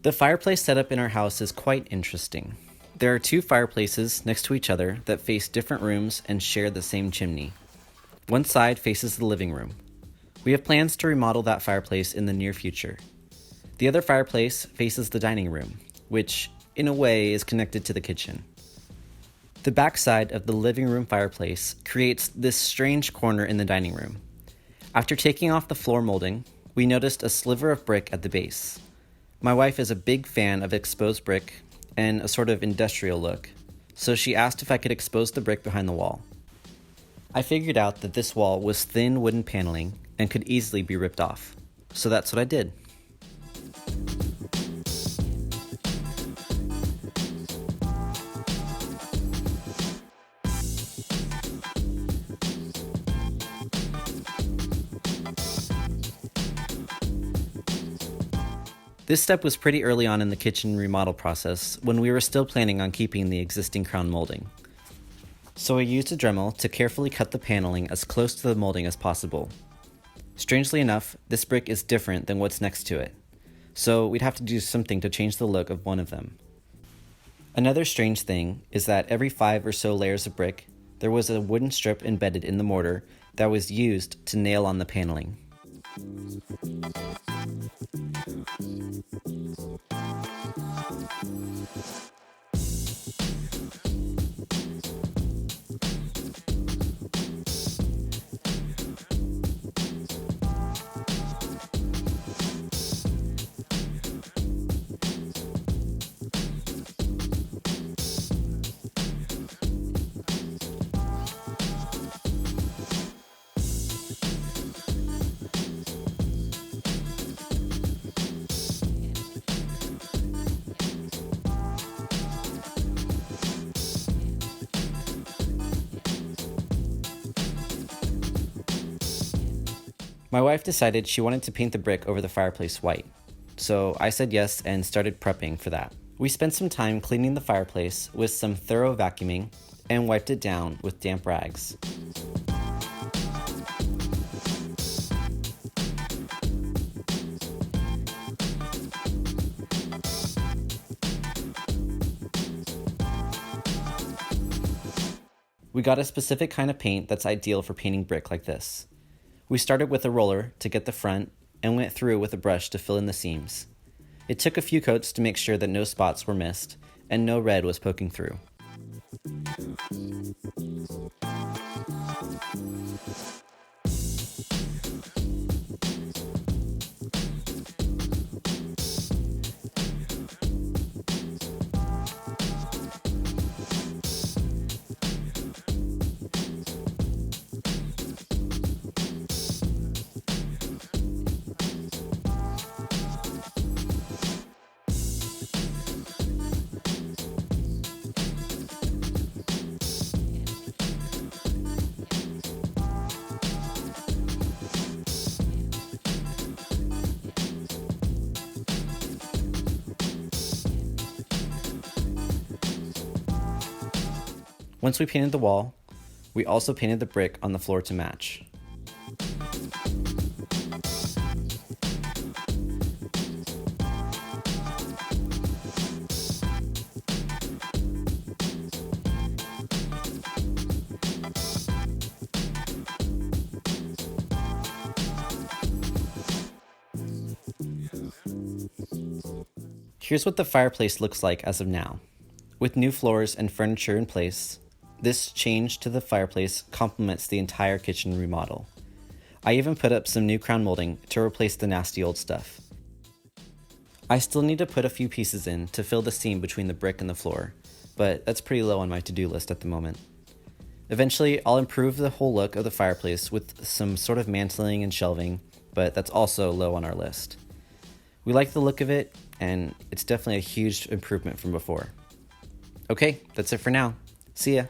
The fireplace setup in our house is quite interesting. There are two fireplaces next to each other that face different rooms and share the same chimney. One side faces the living room. We have plans to remodel that fireplace in the near future. The other fireplace faces the dining room, which, in a way, is connected to the kitchen. The back side of the living room fireplace creates this strange corner in the dining room. After taking off the floor molding, we noticed a sliver of brick at the base. My wife is a big fan of exposed brick and a sort of industrial look, so she asked if I could expose the brick behind the wall. I figured out that this wall was thin wooden paneling and could easily be ripped off, so that's what I did. This step was pretty early on in the kitchen remodel process when we were still planning on keeping the existing crown molding. So I used a Dremel to carefully cut the paneling as close to the molding as possible. Strangely enough, this brick is different than what's next to it, so we'd have to do something to change the look of one of them. Another strange thing is that every 5 or so layers of brick, there was a wooden strip embedded in the mortar that was used to nail on the paneling. My wife decided she wanted to paint the brick over the fireplace white, so I said yes and started prepping for that. We spent some time cleaning the fireplace with some thorough vacuuming and wiped it down with damp rags. We got a specific kind of paint that's ideal for painting brick like this. We started with a roller to get the front and went through with a brush to fill in the seams. It took a few coats to make sure that no spots were missed and no red was poking through. Once we painted the wall, we also painted the brick on the floor to match. Here's what the fireplace looks like as of now. With new floors and furniture in place, this change to the fireplace complements the entire kitchen remodel. I even put up some new crown molding to replace the nasty old stuff. I still need to put a few pieces in to fill the seam between the brick and the floor, but that's pretty low on my to-do list at the moment. Eventually, I'll improve the whole look of the fireplace with some sort of mantling and shelving, but that's also low on our list. We like the look of it, and it's definitely a huge improvement from before. Okay, that's it for now. See ya.